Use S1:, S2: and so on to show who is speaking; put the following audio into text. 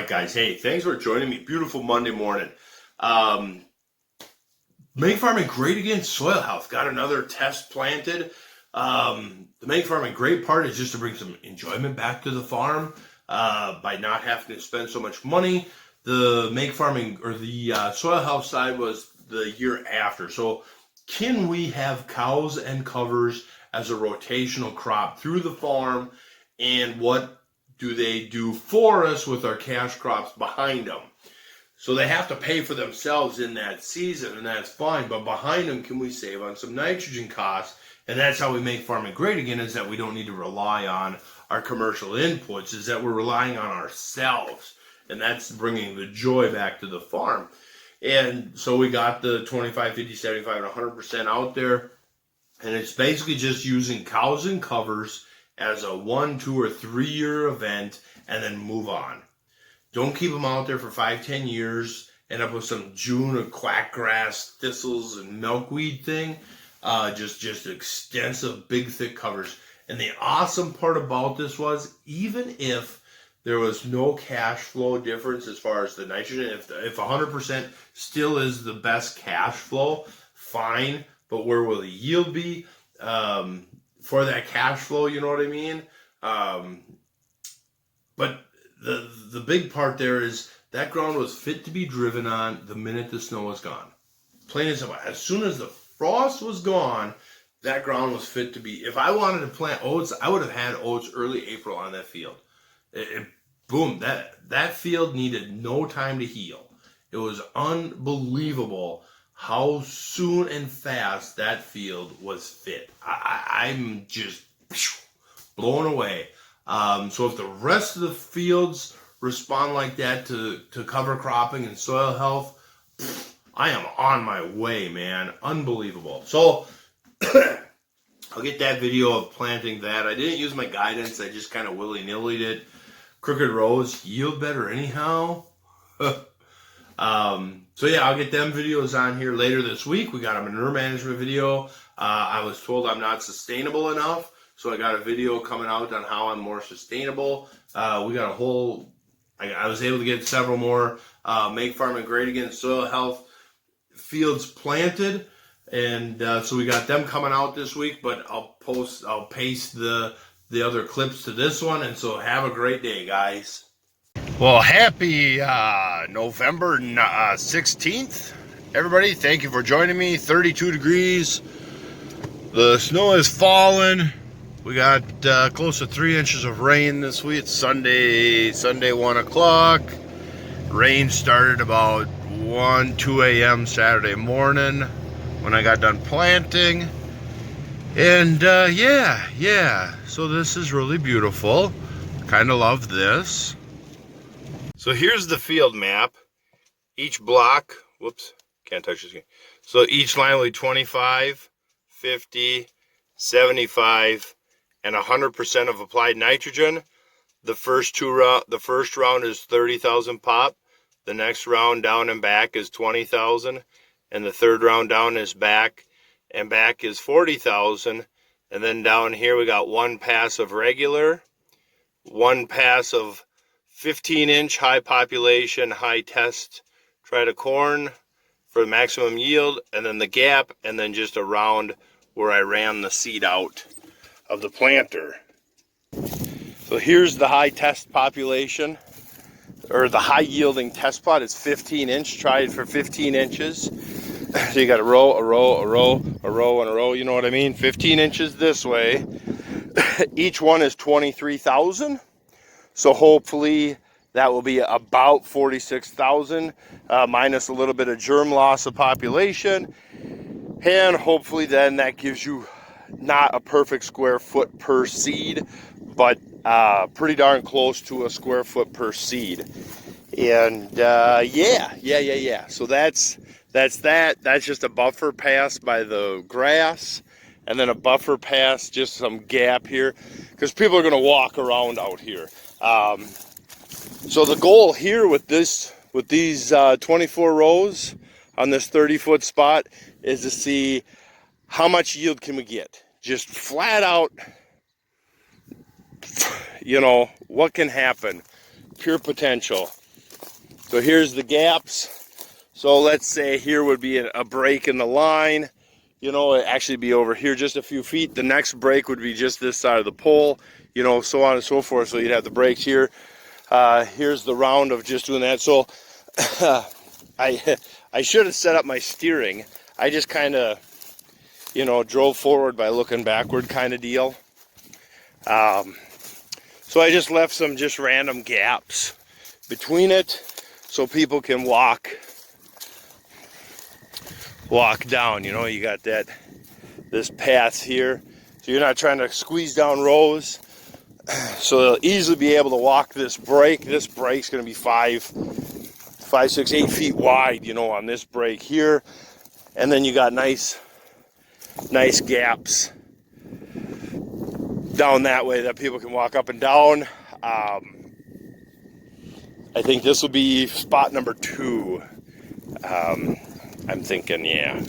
S1: right, guys. Hey, thanks for joining me. Beautiful Monday morning. Make farming great again. Soil health. Got another test planted. The make farming great part is just to bring some enjoyment back to the farm by not having to spend so much money. The make farming or the soil health side was the year after. So can we have cows and covers as a rotational crop through the farm, and what do they do for us with our cash crops behind them? So they have to pay for themselves in that season, and that's fine. But behind them, can we save on some nitrogen costs? And that's how we make farming great again, is that we don't need to rely on our commercial inputs, is that we're relying on ourselves. And that's bringing the joy back to the farm. And so we got the 25, 50, 75, and 100% out there. And it's basically just using cows and covers as a 1, 2, or 3 year event, and then move on. Don't keep them out there for 5, 10 years, end up with some June or quackgrass, thistles, and milkweed thing. Just extensive, big, thick covers. And the awesome part about this was, even if there was no cash flow difference as far as the nitrogen, if 100% still is the best cash flow, fine. But where will the yield be for that cash flow? You know what I mean? But the big part there is that ground was fit to be driven on the minute the snow was gone. Plain and simple. As soon as the frost was gone, that ground was fit to be. If I wanted to plant oats, I would have had oats early April on that field. Boom, that field needed no time to heal. It was unbelievable how soon and fast that field was fit. I'm just blown away. So if the rest of the fields respond like that to cover cropping and soil health, I am on my way, man. Unbelievable. So I'll get that video of planting that. I didn't use my guidance. I just kind of willy-nilly'd it. Crooked rows yield better anyhow. So yeah, I'll get them videos on here later this week. We got a manure management video. I was told I'm not sustainable enough, so I got a video coming out on how I'm more sustainable. We got a whole, I was able to get several more make farming great again soil health fields planted, and so we got them coming out this week. But I'll paste the other clips to this one, and so have a great day, guys. Well, happy November 16th, everybody. Thank you for joining me. 32 degrees. The snow is falling. We got close to 3 inches of rain this week. It's Sunday 1 o'clock. Rain started about 2 a.m. Saturday morning when I got done planting. And yeah. So this is really beautiful. Kind of love this. So here's the field map. Each block, whoops, can't touch this again. So each line will be 25, 50, 75, and 100% of applied nitrogen. The first round is 30,000 pop. The next round down and back is 20,000, and the third round down is back and back is 40,000. And then down here we got one pass of regular, one pass of 15-inch high population, high test corn for maximum yield, and then the gap, and then just a round where I ran the seed out of the planter. So here's the high test population, or the high yielding test plot. It's 15-inch, tried for 15 inches. So you got a row, a row, a row, a row, and a row, you know what I mean? 15 inches this way. Each one is 23,000. So hopefully that will be about 46,000 minus a little bit of germ loss of population. And hopefully then that gives you not a perfect square foot per seed, but pretty darn close to a square foot per seed. And yeah. So that's that. That's just a buffer pass by the grass, and then a buffer pass, just some gap here, because people are going to walk around out here. So the goal here with these 24 rows on this 30-foot spot is to see how much yield can we get. Just flat out, you know, what can happen. Pure potential. So here's the gaps. So let's say here would be a break in the line. You know, it'd actually be over here just a few feet. The next break would be just this side of the pole, you know, so on and so forth. So you'd have the breaks here. Here's the round of just doing that. So I should have set up my steering. I just kind of, you know, drove forward by looking backward kind of deal. So I just left some just random gaps between it so people can walk down. You know, you got this path here, so you're not trying to squeeze down rows. So they'll easily be able to walk this break. This break's going to be 5, 6, 8 feet wide, you know, on this break here. And then you got nice gaps down that way that people can walk up and down. I think this will be spot number 2. I'm thinking, yeah.